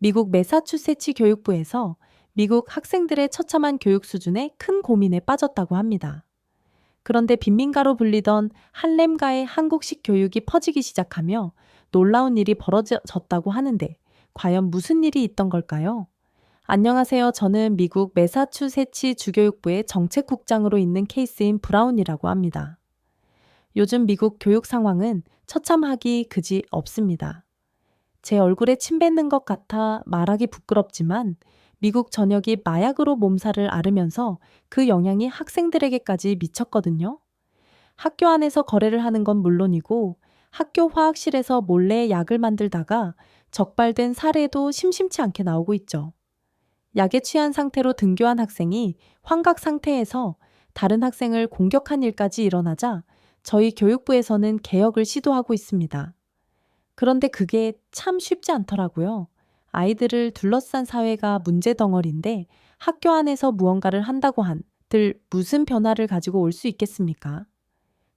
미국 매사추세츠 교육부에서 미국 학생들의 처참한 교육 수준에 큰 고민에 빠졌다고 합니다. 그런데 빈민가로 불리던 할렘가의 한국식 교육이 퍼지기 시작하며 놀라운 일이 벌어졌다고 하는데 과연 무슨 일이 있던 걸까요? 안녕하세요. 저는 미국 매사추세츠 주교육부의 정책국장으로 있는 케이스인 브라운이라고 합니다. 요즘 미국 교육 상황은 처참하기 그지 없습니다. 제 얼굴에 침 뱉는 것 같아 말하기 부끄럽지만 미국 전역이 마약으로 몸살을 앓으면서 그 영향이 학생들에게까지 미쳤거든요. 학교 안에서 거래를 하는 건 물론이고 학교 화학실에서 몰래 약을 만들다가 적발된 사례도 심심치 않게 나오고 있죠. 약에 취한 상태로 등교한 학생이 환각 상태에서 다른 학생을 공격한 일까지 일어나자 저희 교육부에서는 개혁을 시도하고 있습니다. 그런데 그게 참 쉽지 않더라고요. 아이들을 둘러싼 사회가 문제 덩어리인데 학교 안에서 무언가를 한다고 한들 무슨 변화를 가지고 올 수 있겠습니까?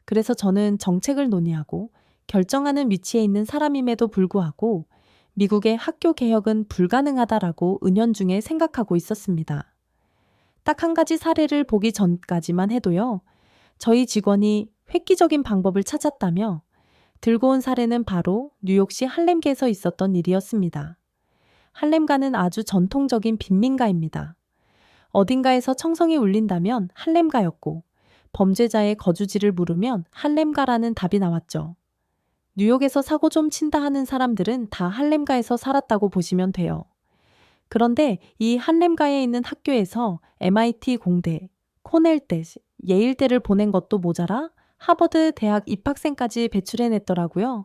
그래서 저는 정책을 논의하고 결정하는 위치에 있는 사람임에도 불구하고 미국의 학교 개혁은 불가능하다라고 은연중에 생각하고 있었습니다. 딱 한 가지 사례를 보기 전까지만 해도요. 저희 직원이 획기적인 방법을 찾았다며 들고 온 사례는 바로 뉴욕시 할렘가에서 있었던 일이었습니다. 할렘가는 아주 전통적인 빈민가입니다. 어딘가에서 청성이 울린다면 할렘가였고 범죄자의 거주지를 물으면 할렘가라는 답이 나왔죠. 뉴욕에서 사고 좀 친다 하는 사람들은 다 할렘가에서 살았다고 보시면 돼요. 그런데 이 할렘가에 있는 학교에서 MIT 공대, 코넬대, 예일대를 보낸 것도 모자라 하버드 대학 입학생까지 배출해냈더라고요.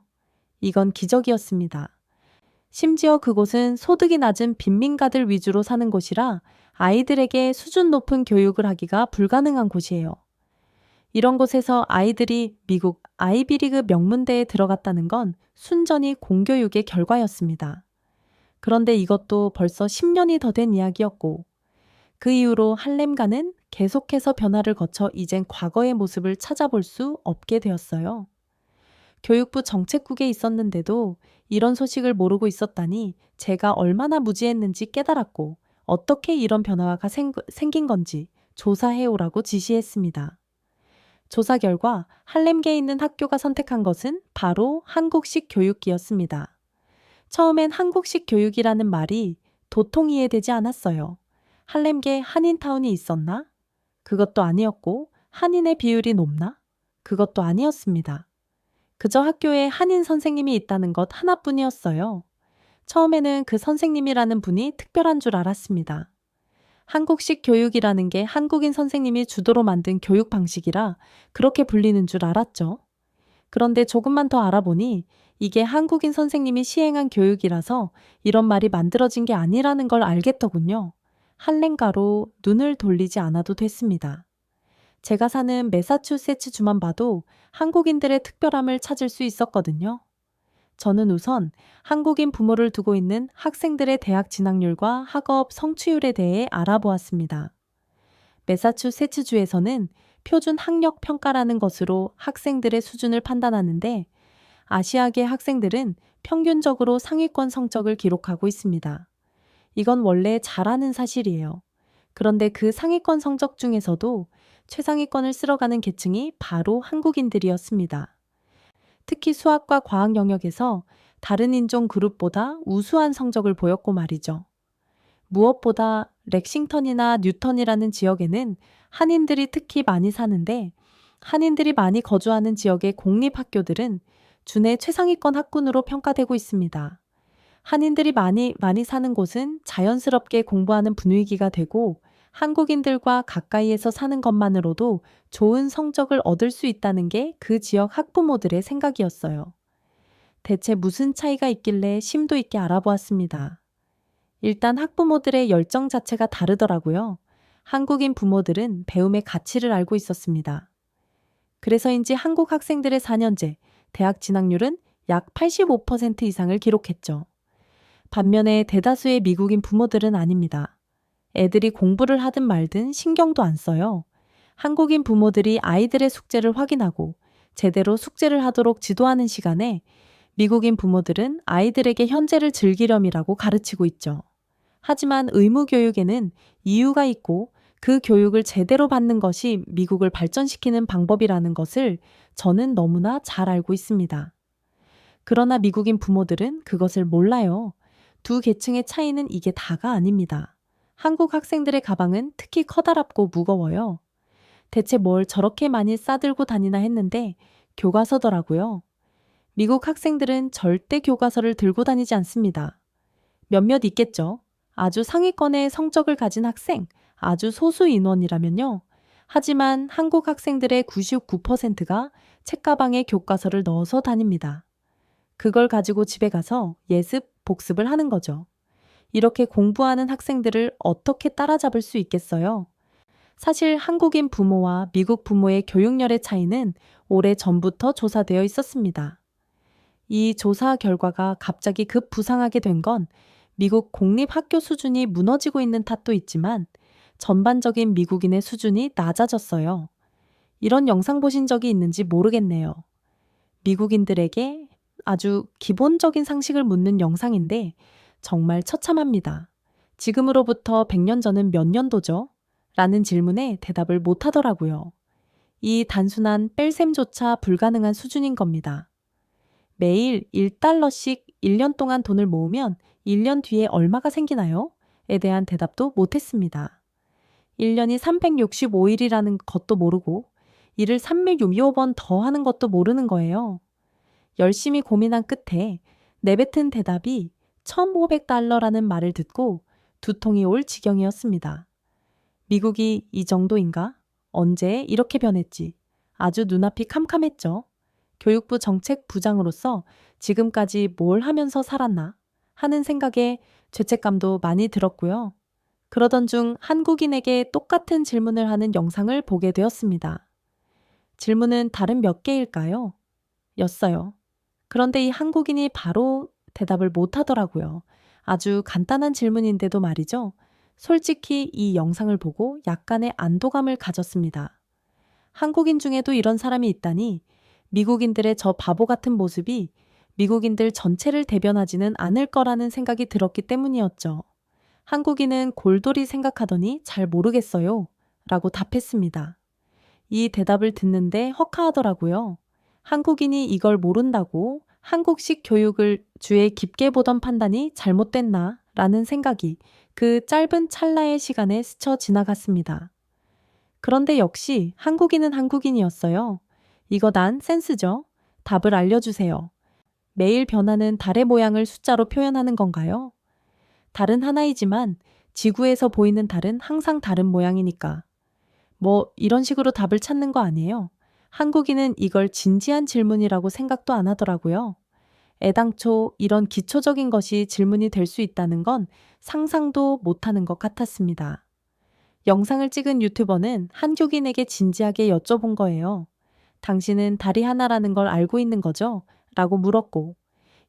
이건 기적이었습니다. 심지어 그곳은 소득이 낮은 빈민가들 위주로 사는 곳이라 아이들에게 수준 높은 교육을 하기가 불가능한 곳이에요. 이런 곳에서 아이들이 미국 아이비리그 명문대에 들어갔다는 건 순전히 공교육의 결과였습니다. 그런데 이것도 벌써 10년이 더 된 이야기였고 그 이후로 할렘가는 계속해서 변화를 거쳐 이젠 과거의 모습을 찾아볼 수 없게 되었어요. 교육부 정책국에 있었는데도 이런 소식을 모르고 있었다니 제가 얼마나 무지했는지 깨달았고 어떻게 이런 변화가 생긴 건지 조사해오라고 지시했습니다. 조사 결과 할렘가에 있는 학교가 선택한 것은 바로 한국식 교육이었습니다. 처음엔 한국식 교육이라는 말이 도통 이해되지 않았어요. 할렘가에 한인타운이 있었나? 그것도 아니었고 한인의 비율이 높나? 그것도 아니었습니다. 그저 학교에 한인 선생님이 있다는 것 하나뿐이었어요. 처음에는 그 선생님이라는 분이 특별한 줄 알았습니다. 한국식 교육이라는 게 한국인 선생님이 주도로 만든 교육 방식이라 그렇게 불리는 줄 알았죠. 그런데 조금만 더 알아보니 이게 한국인 선생님이 시행한 교육이라서 이런 말이 만들어진 게 아니라는 걸 알겠더군요. 할렘가로 눈을 돌리지 않아도 됐습니다. 제가 사는 매사추세츠 주만 봐도 한국인들의 특별함을 찾을 수 있었거든요. 저는 우선 한국인 부모를 두고 있는 학생들의 대학 진학률과 학업 성취율에 대해 알아보았습니다. 매사추세츠주에서는 표준 학력 평가라는 것으로 학생들의 수준을 판단하는데 아시아계 학생들은 평균적으로 상위권 성적을 기록하고 있습니다. 이건 원래 잘하는 사실이에요. 그런데 그 상위권 성적 중에서도 최상위권을 쓸어가는 계층이 바로 한국인들이었습니다. 특히 수학과 과학 영역에서 다른 인종 그룹보다 우수한 성적을 보였고 말이죠. 무엇보다 렉싱턴이나 뉴턴이라는 지역에는 한인들이 특히 많이 사는데 한인들이 많이 거주하는 지역의 공립학교들은 주내 최상위권 학군으로 평가되고 있습니다. 한인들이 많이 사는 곳은 자연스럽게 공부하는 분위기가 되고 한국인들과 가까이에서 사는 것만으로도 좋은 성적을 얻을 수 있다는 게 그 지역 학부모들의 생각이었어요. 대체 무슨 차이가 있길래 심도 있게 알아보았습니다. 일단 학부모들의 열정 자체가 다르더라고요. 한국인 부모들은 배움의 가치를 알고 있었습니다. 그래서인지 한국 학생들의 4년제 대학 진학률은 약 85% 이상을 기록했죠. 반면에 대다수의 미국인 부모들은 아닙니다. 애들이 공부를 하든 말든 신경도 안 써요. 한국인 부모들이 아이들의 숙제를 확인하고 제대로 숙제를 하도록 지도하는 시간에 미국인 부모들은 아이들에게 현재를 즐기렴이라고 가르치고 있죠. 하지만 의무교육에는 이유가 있고 그 교육을 제대로 받는 것이 미국을 발전시키는 방법이라는 것을 저는 너무나 잘 알고 있습니다. 그러나 미국인 부모들은 그것을 몰라요. 두 계층의 차이는 이게 다가 아닙니다. 한국 학생들의 가방은 특히 커다랗고 무거워요. 대체 뭘 저렇게 많이 싸들고 다니나 했는데 교과서더라고요. 미국 학생들은 절대 교과서를 들고 다니지 않습니다. 몇몇 있겠죠. 아주 상위권의 성적을 가진 학생, 아주 소수 인원이라면요. 하지만 한국 학생들의 99%가 책가방에 교과서를 넣어서 다닙니다. 그걸 가지고 집에 가서 예습, 복습을 하는 거죠. 이렇게 공부하는 학생들을 어떻게 따라잡을 수 있겠어요? 사실 한국인 부모와 미국 부모의 교육열의 차이는 오래 전부터 조사되어 있었습니다. 이 조사 결과가 갑자기 급부상하게 된 건 미국 공립학교 수준이 무너지고 있는 탓도 있지만 전반적인 미국인의 수준이 낮아졌어요. 이런 영상 보신 적이 있는지 모르겠네요. 미국인들에게 아주 기본적인 상식을 묻는 영상인데 정말 처참합니다. 지금으로부터 100년 전은 몇 년도죠? 라는 질문에 대답을 못 하더라고요. 이 단순한 뺄셈조차 불가능한 수준인 겁니다. 매일 1달러씩 1년 동안 돈을 모으면 1년 뒤에 얼마가 생기나요? 에 대한 대답도 못했습니다. 1년이 365일이라는 것도 모르고 일을 365번 더 하는 것도 모르는 거예요. 열심히 고민한 끝에 내뱉은 대답이 1,500달러라는 말을 듣고 두통이 올 지경이었습니다. 미국이 이 정도인가? 언제 이렇게 변했지? 아주 눈앞이 캄캄했죠. 교육부 정책부장으로서 지금까지 뭘 하면서 살았나 하는 생각에 죄책감도 많이 들었고요. 그러던 중 한국인에게 똑같은 질문을 하는 영상을 보게 되었습니다. 질문은 다른 몇 개일까요? 였어요. 그런데 이 한국인이 바로 대답을 못 하더라고요. 아주 간단한 질문인데도 말이죠. 솔직히 이 영상을 보고 약간의 안도감을 가졌습니다. 한국인 중에도 이런 사람이 있다니 미국인들의 저 바보 같은 모습이 미국인들 전체를 대변하지는 않을 거라는 생각이 들었기 때문이었죠. 한국인은 골똘히 생각하더니 잘 모르겠어요. 라고 답했습니다. 이 대답을 듣는데 허카하더라고요. 한국인이 이걸 모른다고 한국식 교육을 주에 깊게 보던 판단이 잘못됐나 라는 생각이 그 짧은 찰나의 시간에 스쳐 지나갔습니다. 그런데 역시 한국인은 한국인이었어요. 이거 난 센스죠? 답을 알려주세요. 매일 변하는 달의 모양을 숫자로 표현하는 건가요? 달은 하나이지만 지구에서 보이는 달은 항상 다른 모양이니까. 뭐 이런 식으로 답을 찾는 거 아니에요? 한국인은 이걸 진지한 질문이라고 생각도 안 하더라고요. 애당초 이런 기초적인 것이 질문이 될 수 있다는 건 상상도 못하는 것 같았습니다. 영상을 찍은 유튜버는 한국인에게 진지하게 여쭤본 거예요. 당신은 달이 하나라는 걸 알고 있는 거죠? 라고 물었고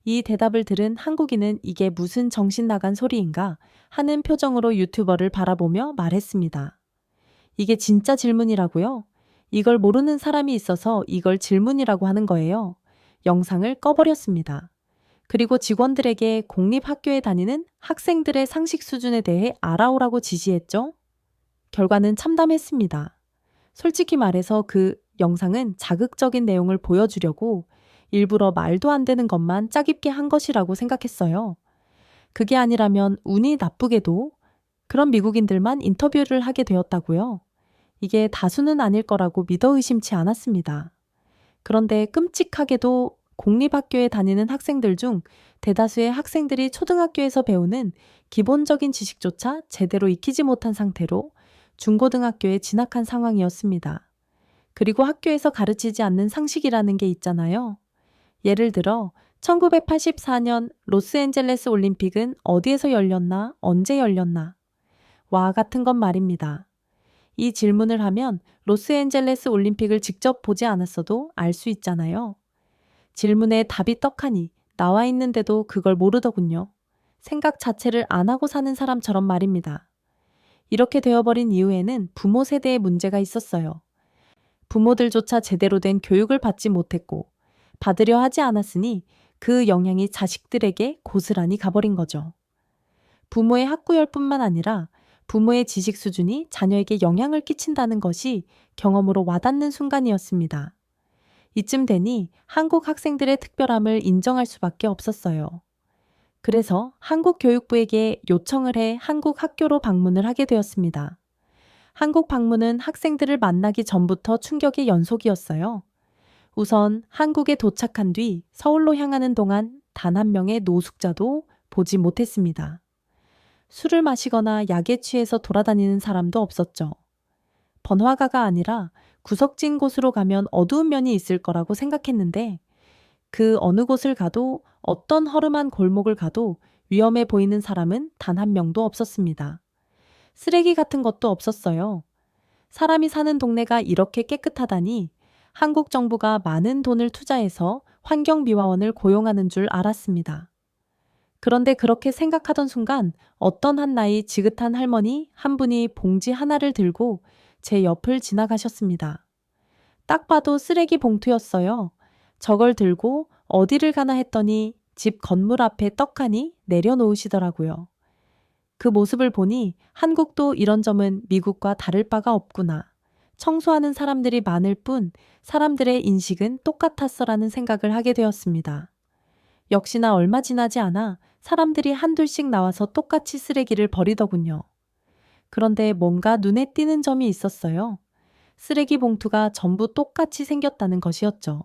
이 대답을 들은 한국인은 이게 무슨 정신 나간 소리인가 하는 표정으로 유튜버를 바라보며 말했습니다. 이게 진짜 질문이라고요? 이걸 모르는 사람이 있어서 이걸 질문이라고 하는 거예요. 영상을 꺼버렸습니다. 그리고 직원들에게 공립학교에 다니는 학생들의 상식 수준에 대해 알아오라고 지시했죠. 결과는 참담했습니다. 솔직히 말해서 그 영상은 자극적인 내용을 보여주려고 일부러 말도 안 되는 것만 짜깁게 한 것이라고 생각했어요. 그게 아니라면 운이 나쁘게도 그런 미국인들만 인터뷰를 하게 되었다고요. 이게 다수는 아닐 거라고 믿어 의심치 않았습니다. 그런데 끔찍하게도 공립학교에 다니는 학생들 중 대다수의 학생들이 초등학교에서 배우는 기본적인 지식조차 제대로 익히지 못한 상태로 중고등학교에 진학한 상황이었습니다. 그리고 학교에서 가르치지 않는 상식이라는 게 있잖아요. 예를 들어 1984년 로스앤젤레스 올림픽은 어디에서 열렸나, 언제 열렸나? 와 같은 건 말입니다. 이 질문을 하면 로스앤젤레스 올림픽을 직접 보지 않았어도 알 수 있잖아요. 질문에 답이 떡하니 나와 있는데도 그걸 모르더군요. 생각 자체를 안 하고 사는 사람처럼 말입니다. 이렇게 되어버린 이후에는 부모 세대에 문제가 있었어요. 부모들조차 제대로 된 교육을 받지 못했고 받으려 하지 않았으니 그 영향이 자식들에게 고스란히 가버린 거죠. 부모의 학구열뿐만 아니라 부모의 지식 수준이 자녀에게 영향을 끼친다는 것이 경험으로 와닿는 순간이었습니다. 이쯤 되니 한국 학생들의 특별함을 인정할 수밖에 없었어요. 그래서 한국 교육부에게 요청을 해 한국 학교로 방문을 하게 되었습니다. 한국 방문은 학생들을 만나기 전부터 충격의 연속이었어요. 우선 한국에 도착한 뒤 서울로 향하는 동안 단 한 명의 노숙자도 보지 못했습니다. 술을 마시거나 약에 취해서 돌아다니는 사람도 없었죠. 번화가가 아니라 구석진 곳으로 가면 어두운 면이 있을 거라고 생각했는데 그 어느 곳을 가도 어떤 허름한 골목을 가도 위험해 보이는 사람은 단 한 명도 없었습니다. 쓰레기 같은 것도 없었어요. 사람이 사는 동네가 이렇게 깨끗하다니 한국 정부가 많은 돈을 투자해서 환경미화원을 고용하는 줄 알았습니다. 그런데 그렇게 생각하던 순간 어떤 한 나이 지긋한 할머니 한 분이 봉지 하나를 들고 제 옆을 지나가셨습니다. 딱 봐도 쓰레기 봉투였어요. 저걸 들고 어디를 가나 했더니 집 건물 앞에 떡하니 내려놓으시더라고요. 그 모습을 보니 한국도 이런 점은 미국과 다를 바가 없구나. 청소하는 사람들이 많을 뿐 사람들의 인식은 똑같았어라는 생각을 하게 되었습니다. 역시나 얼마 지나지 않아 사람들이 한둘씩 나와서 똑같이 쓰레기를 버리더군요. 그런데 뭔가 눈에 띄는 점이 있었어요. 쓰레기 봉투가 전부 똑같이 생겼다는 것이었죠.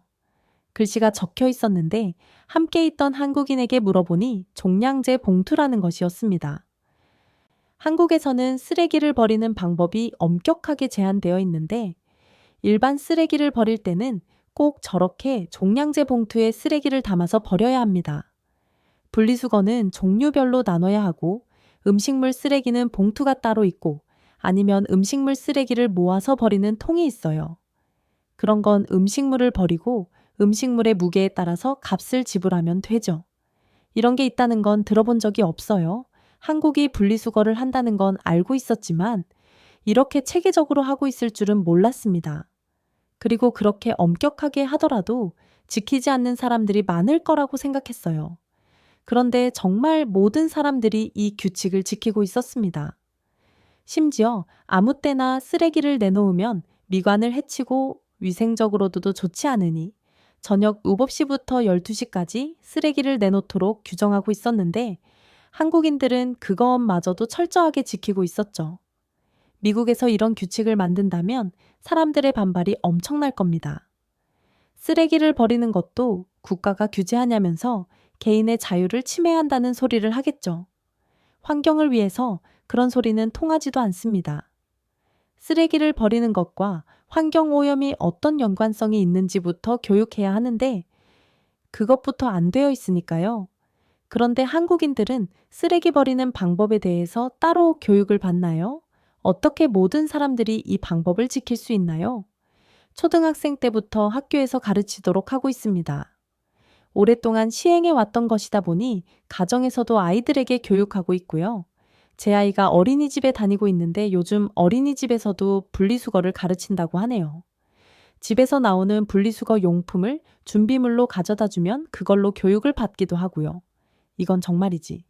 글씨가 적혀 있었는데 함께 있던 한국인에게 물어보니 종량제 봉투라는 것이었습니다. 한국에서는 쓰레기를 버리는 방법이 엄격하게 제한되어 있는데 일반 쓰레기를 버릴 때는 꼭 저렇게 종량제 봉투에 쓰레기를 담아서 버려야 합니다. 분리수거는 종류별로 나눠야 하고 음식물 쓰레기는 봉투가 따로 있고 아니면 음식물 쓰레기를 모아서 버리는 통이 있어요. 그런 건 음식물을 버리고 음식물의 무게에 따라서 값을 지불하면 되죠. 이런 게 있다는 건 들어본 적이 없어요. 한국이 분리수거를 한다는 건 알고 있었지만 이렇게 체계적으로 하고 있을 줄은 몰랐습니다. 그리고 그렇게 엄격하게 하더라도 지키지 않는 사람들이 많을 거라고 생각했어요. 그런데 정말 모든 사람들이 이 규칙을 지키고 있었습니다. 심지어 아무 때나 쓰레기를 내놓으면 미관을 해치고 위생적으로도 좋지 않으니 저녁 7시부터 12시까지 쓰레기를 내놓도록 규정하고 있었는데 한국인들은 그것마저도 철저하게 지키고 있었죠. 미국에서 이런 규칙을 만든다면 사람들의 반발이 엄청날 겁니다. 쓰레기를 버리는 것도 국가가 규제하냐면서 개인의 자유를 침해한다는 소리를 하겠죠. 환경을 위해서 그런 소리는 통하지도 않습니다. 쓰레기를 버리는 것과 환경 오염이 어떤 연관성이 있는지부터 교육해야 하는데 그것부터 안 되어 있으니까요. 그런데 한국인들은 쓰레기 버리는 방법에 대해서 따로 교육을 받나요? 어떻게 모든 사람들이 이 방법을 지킬 수 있나요? 초등학생 때부터 학교에서 가르치도록 하고 있습니다. 오랫동안 시행해 왔던 것이다 보니 가정에서도 아이들에게 교육하고 있고요. 제 아이가 어린이집에 다니고 있는데 요즘 어린이집에서도 분리수거를 가르친다고 하네요. 집에서 나오는 분리수거 용품을 준비물로 가져다 주면 그걸로 교육을 받기도 하고요. 이건 정말이지.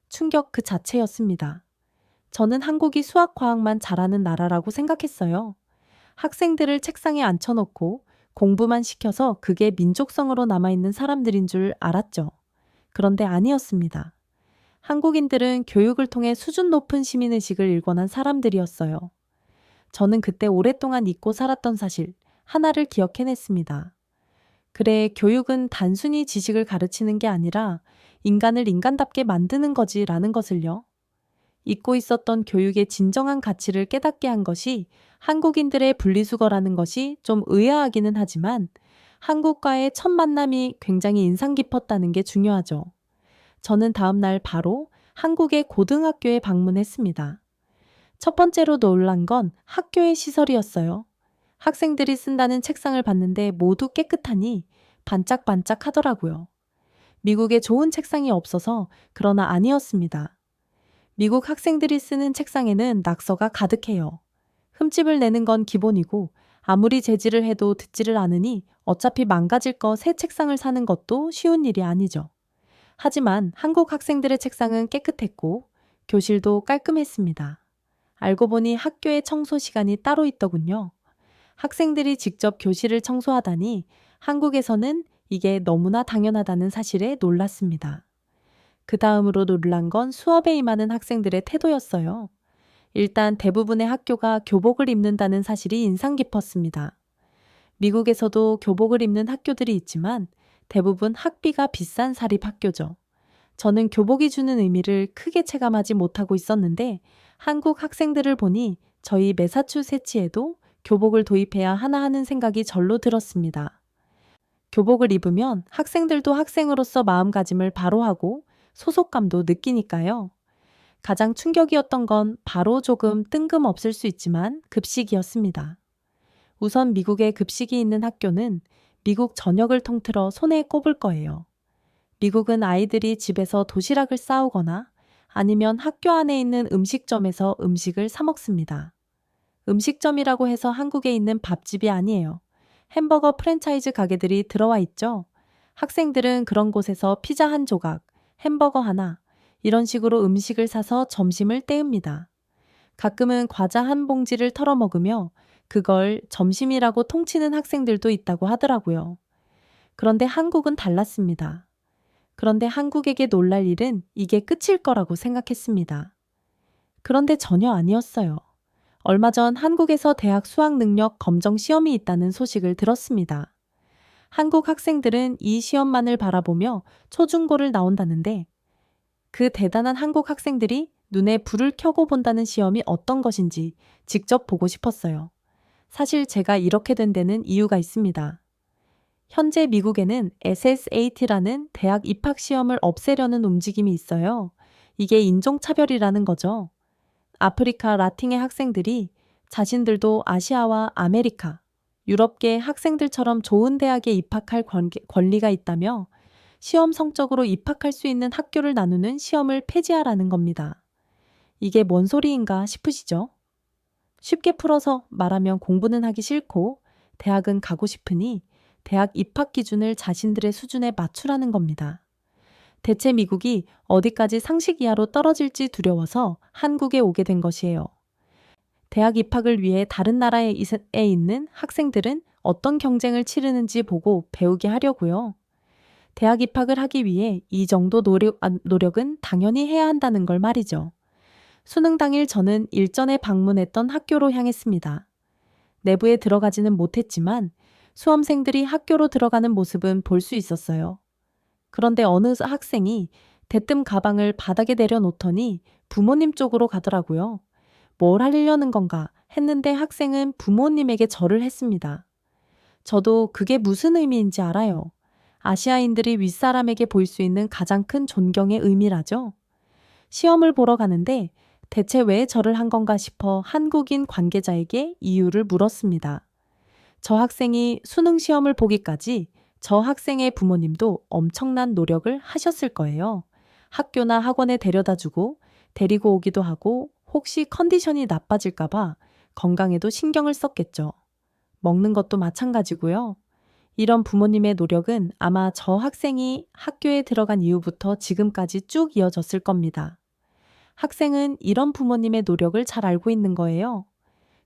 충격 그 자체였습니다. 저는 한국이 수학, 과학만 잘하는 나라라고 생각했어요. 학생들을 책상에 앉혀놓고 공부만 시켜서 그게 민족성으로 남아있는 사람들인 줄 알았죠. 그런데 아니었습니다. 한국인들은 교육을 통해 수준 높은 시민의식을 일궈난 사람들이었어요. 저는 그때 오랫동안 잊고 살았던 사실 하나를 기억해냈습니다. 그래, 교육은 단순히 지식을 가르치는 게 아니라 인간을 인간답게 만드는 거지라는 것을요. 잊고 있었던 교육의 진정한 가치를 깨닫게 한 것이 한국인들의 분리수거라는 것이 좀 의아하기는 하지만 한국과의 첫 만남이 굉장히 인상 깊었다는 게 중요하죠. 저는 다음 날 바로 한국의 고등학교에 방문했습니다. 첫 번째로 놀란 건 학교의 시설이었어요. 학생들이 쓴다는 책상을 봤는데 모두 깨끗하니 반짝반짝 하더라고요. 미국에 좋은 책상이 없어서 그러나 아니었습니다. 미국 학생들이 쓰는 책상에는 낙서가 가득해요. 흠집을 내는 건 기본이고 아무리 제지를 해도 듣지를 않으니 어차피 망가질 거 새 책상을 사는 것도 쉬운 일이 아니죠. 하지만 한국 학생들의 책상은 깨끗했고 교실도 깔끔했습니다. 알고 보니 학교에 청소 시간이 따로 있더군요. 학생들이 직접 교실을 청소하다니 한국에서는 이게 너무나 당연하다는 사실에 놀랐습니다. 그 다음으로 놀란 건 수업에 임하는 학생들의 태도였어요. 일단 대부분의 학교가 교복을 입는다는 사실이 인상 깊었습니다. 미국에서도 교복을 입는 학교들이 있지만 대부분 학비가 비싼 사립학교죠. 저는 교복이 주는 의미를 크게 체감하지 못하고 있었는데 한국 학생들을 보니 저희 매사추세츠에도 교복을 도입해야 하나 하는 생각이 절로 들었습니다. 교복을 입으면 학생들도 학생으로서 마음가짐을 바로 하고 소속감도 느끼니까요. 가장 충격이었던 건 바로 조금 뜬금없을 수 있지만 급식이었습니다. 우선 미국에 급식이 있는 학교는 미국 전역을 통틀어 손에 꼽을 거예요. 미국은 아이들이 집에서 도시락을 싸오거나 아니면 학교 안에 있는 음식점에서 음식을 사 먹습니다. 음식점이라고 해서 한국에 있는 밥집이 아니에요. 햄버거 프랜차이즈 가게들이 들어와 있죠. 학생들은 그런 곳에서 피자 한 조각, 햄버거 하나, 이런 식으로 음식을 사서 점심을 때웁니다. 가끔은 과자 한 봉지를 털어 먹으며 그걸 점심이라고 통치는 학생들도 있다고 하더라고요. 그런데 한국은 달랐습니다. 그런데 한국에게 놀랄 일은 이게 끝일 거라고 생각했습니다. 그런데 전혀 아니었어요. 얼마 전 한국에서 대학 수학 능력 검정 시험이 있다는 소식을 들었습니다. 한국 학생들은 이 시험만을 바라보며 초중고를 나온다는데 그 대단한 한국 학생들이 눈에 불을 켜고 본다는 시험이 어떤 것인지 직접 보고 싶었어요. 사실 제가 이렇게 된 데는 이유가 있습니다. 현재 미국에는 SSAT라는 대학 입학 시험을 없애려는 움직임이 있어요. 이게 인종차별이라는 거죠. 아프리카 라틴의 학생들이 자신들도 아시아와 아메리카, 유럽계 학생들처럼 좋은 대학에 입학할 권리가 있다며 시험 성적으로 입학할 수 있는 학교를 나누는 시험을 폐지하라는 겁니다. 이게 뭔 소리인가 싶으시죠? 쉽게 풀어서 말하면 공부는 하기 싫고 대학은 가고 싶으니 대학 입학 기준을 자신들의 수준에 맞추라는 겁니다. 대체 미국이 어디까지 상식 이하로 떨어질지 두려워서 한국에 오게 된 것이에요. 대학 입학을 위해 다른 나라에 있는 학생들은 어떤 경쟁을 치르는지 보고 배우게 하려고요. 대학 입학을 하기 위해 이 정도 노력은 당연히 해야 한다는 걸 말이죠. 수능 당일 저는 일전에 방문했던 학교로 향했습니다. 내부에 들어가지는 못했지만 수험생들이 학교로 들어가는 모습은 볼 수 있었어요. 그런데 어느 학생이 대뜸 가방을 바닥에 내려놓더니 부모님 쪽으로 가더라고요. 뭘 하려는 건가 했는데 학생은 부모님에게 절을 했습니다. 저도 그게 무슨 의미인지 알아요. 아시아인들이 윗사람에게 보일 수 있는 가장 큰 존경의 의미라죠. 시험을 보러 가는데 대체 왜 절을 한 건가 싶어 한국인 관계자에게 이유를 물었습니다. 저 학생이 수능 시험을 보기까지 저 학생의 부모님도 엄청난 노력을 하셨을 거예요. 학교나 학원에 데려다 주고 데리고 오기도 하고 혹시 컨디션이 나빠질까봐 건강에도 신경을 썼겠죠. 먹는 것도 마찬가지고요. 이런 부모님의 노력은 아마 저 학생이 학교에 들어간 이후부터 지금까지 쭉 이어졌을 겁니다. 학생은 이런 부모님의 노력을 잘 알고 있는 거예요.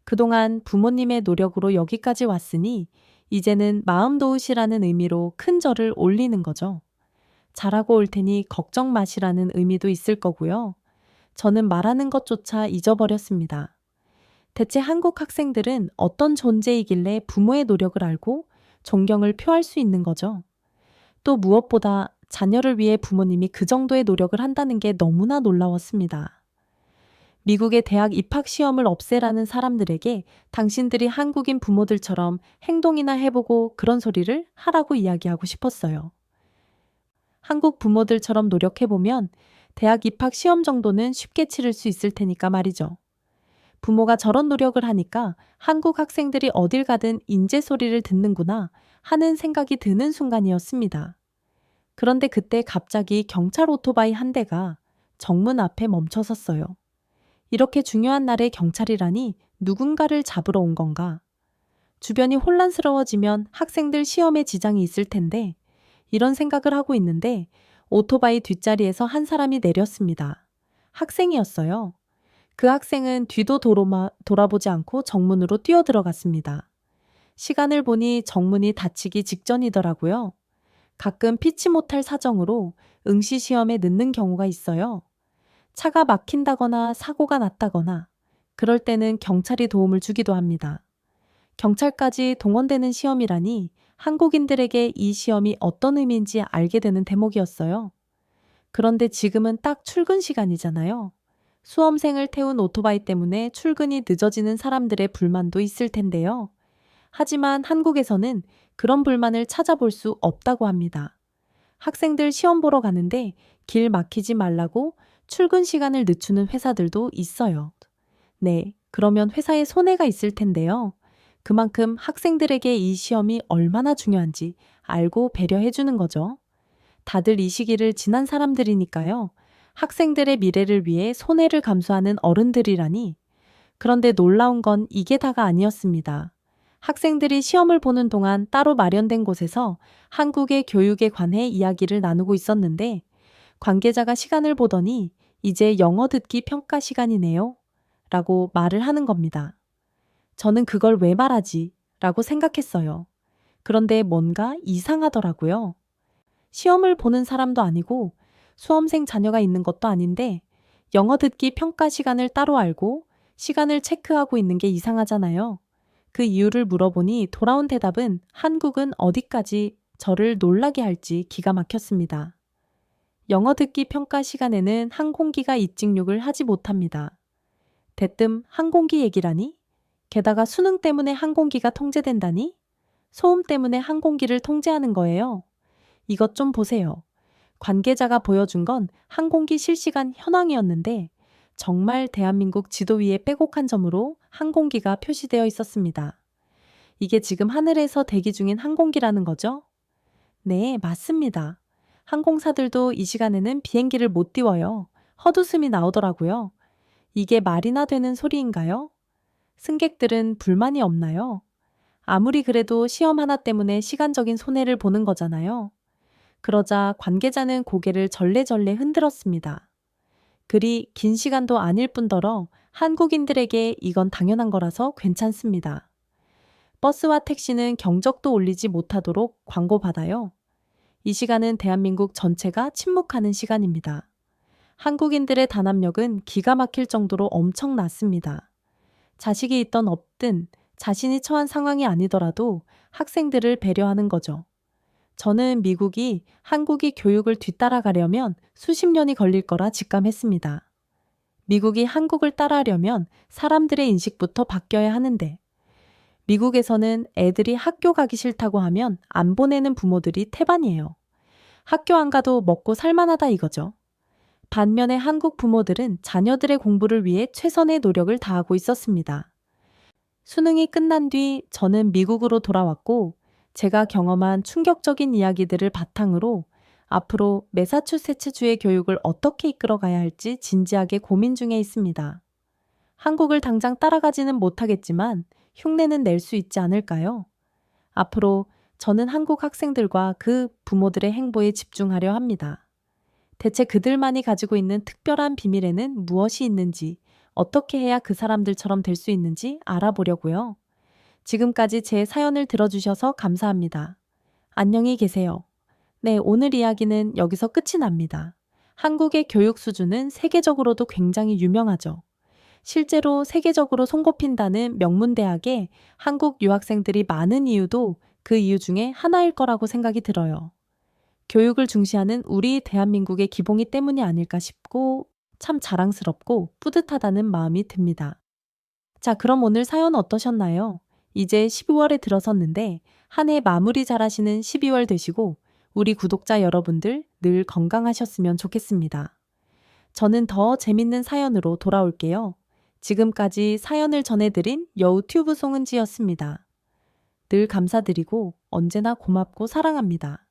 그동안 부모님의 노력으로 여기까지 왔으니 이제는 마음 도우시라는 의미로 큰 절을 올리는 거죠. 잘하고 올 테니 걱정 마시라는 의미도 있을 거고요. 저는 말하는 것조차 잊어버렸습니다. 대체 한국 학생들은 어떤 존재이길래 부모의 노력을 알고 존경을 표할 수 있는 거죠. 또 무엇보다 자녀를 위해 부모님이 그 정도의 노력을 한다는 게 너무나 놀라웠습니다. 미국의 대학 입학 시험을 없애라는 사람들에게 당신들이 한국인 부모들처럼 행동이나 해보고 그런 소리를 하라고 이야기하고 싶었어요. 한국 부모들처럼 노력해보면 대학 입학 시험 정도는 쉽게 치를 수 있을 테니까 말이죠. 부모가 저런 노력을 하니까 한국 학생들이 어딜 가든 인재 소리를 듣는구나 하는 생각이 드는 순간이었습니다. 그런데 그때 갑자기 경찰 오토바이 한 대가 정문 앞에 멈춰 섰어요. 이렇게 중요한 날에 경찰이라니 누군가를 잡으러 온 건가? 주변이 혼란스러워지면 학생들 시험에 지장이 있을 텐데 이런 생각을 하고 있는데 오토바이 뒷자리에서 한 사람이 내렸습니다. 학생이었어요. 그 학생은 뒤도 돌아보지 않고 정문으로 뛰어들어갔습니다. 시간을 보니 정문이 닫히기 직전이더라고요. 가끔 피치 못할 사정으로 응시 시험에 늦는 경우가 있어요. 차가 막힌다거나 사고가 났다거나 그럴 때는 경찰이 도움을 주기도 합니다. 경찰까지 동원되는 시험이라니 한국인들에게 이 시험이 어떤 의미인지 알게 되는 대목이었어요. 그런데 지금은 딱 출근 시간이잖아요. 수험생을 태운 오토바이 때문에 출근이 늦어지는 사람들의 불만도 있을 텐데요. 하지만 한국에서는 그런 불만을 찾아볼 수 없다고 합니다. 학생들 시험 보러 가는데 길 막히지 말라고 출근 시간을 늦추는 회사들도 있어요. 네, 그러면 회사에 손해가 있을 텐데요. 그만큼 학생들에게 이 시험이 얼마나 중요한지 알고 배려해 주는 거죠. 다들 이 시기를 지난 사람들이니까요. 학생들의 미래를 위해 손해를 감수하는 어른들이라니. 그런데 놀라운 건 이게 다가 아니었습니다. 학생들이 시험을 보는 동안 따로 마련된 곳에서 한국의 교육에 관해 이야기를 나누고 있었는데 관계자가 시간을 보더니 이제 영어 듣기 평가 시간이네요. 라고 말을 하는 겁니다. 저는 그걸 왜 말하지? 라고 생각했어요. 그런데 뭔가 이상하더라고요. 시험을 보는 사람도 아니고 수험생 자녀가 있는 것도 아닌데 영어 듣기 평가 시간을 따로 알고 시간을 체크하고 있는 게 이상하잖아요. 그 이유를 물어보니 돌아온 대답은 한국은 어디까지 저를 놀라게 할지 기가 막혔습니다. 영어 듣기 평가 시간에는 항공기가 입직륙을 하지 못합니다. 대뜸 항공기 얘기라니? 게다가 수능 때문에 항공기가 통제된다니? 소음 때문에 항공기를 통제하는 거예요. 이것 좀 보세요. 관계자가 보여준 건 항공기 실시간 현황이었는데 정말 대한민국 지도 위에 빼곡한 점으로 항공기가 표시되어 있었습니다. 이게 지금 하늘에서 대기 중인 항공기라는 거죠? 네, 맞습니다. 항공사들도 이 시간에는 비행기를 못 띄워요. 헛웃음이 나오더라고요. 이게 말이나 되는 소리인가요? 승객들은 불만이 없나요? 아무리 그래도 시험 하나 때문에 시간적인 손해를 보는 거잖아요. 그러자 관계자는 고개를 절레절레 흔들었습니다. 그리 긴 시간도 아닐 뿐더러 한국인들에게 이건 당연한 거라서 괜찮습니다. 버스와 택시는 경적도 울리지 못하도록 광고받아요. 이 시간은 대한민국 전체가 침묵하는 시간입니다. 한국인들의 단합력은 기가 막힐 정도로 엄청났습니다. 자식이 있던 없든 자신이 처한 상황이 아니더라도 학생들을 배려하는 거죠. 저는 미국이 한국이 교육을 뒤따라가려면 수십 년이 걸릴 거라 직감했습니다. 미국이 한국을 따라하려면 사람들의 인식부터 바뀌어야 하는데 미국에서는 애들이 학교 가기 싫다고 하면 안 보내는 부모들이 태반이에요. 학교 안 가도 먹고 살만하다 이거죠. 반면에 한국 부모들은 자녀들의 공부를 위해 최선의 노력을 다하고 있었습니다. 수능이 끝난 뒤 저는 미국으로 돌아왔고 제가 경험한 충격적인 이야기들을 바탕으로 앞으로 매사추세츠주의 교육을 어떻게 이끌어가야 할지 진지하게 고민 중에 있습니다. 한국을 당장 따라가지는 못하겠지만 흉내는 낼 수 있지 않을까요? 앞으로 저는 한국 학생들과 그 부모들의 행보에 집중하려 합니다. 대체 그들만이 가지고 있는 특별한 비밀에는 무엇이 있는지, 어떻게 해야 그 사람들처럼 될 수 있는지 알아보려고요. 지금까지 제 사연을 들어주셔서 감사합니다. 안녕히 계세요. 네, 오늘 이야기는 여기서 끝이 납니다. 한국의 교육 수준은 세계적으로도 굉장히 유명하죠. 실제로 세계적으로 손꼽힌다는 명문대학에 한국 유학생들이 많은 이유도 그 이유 중에 하나일 거라고 생각이 들어요. 교육을 중시하는 우리 대한민국의 기봉이 때문이 아닐까 싶고 참 자랑스럽고 뿌듯하다는 마음이 듭니다. 자, 그럼 오늘 사연 어떠셨나요? 이제 12월에 들어섰는데 한 해 마무리 잘하시는 12월 되시고 우리 구독자 여러분들 늘 건강하셨으면 좋겠습니다. 저는 더 재밌는 사연으로 돌아올게요. 지금까지 사연을 전해드린 여우 튜브 송은지였습니다. 늘 감사드리고 언제나 고맙고 사랑합니다.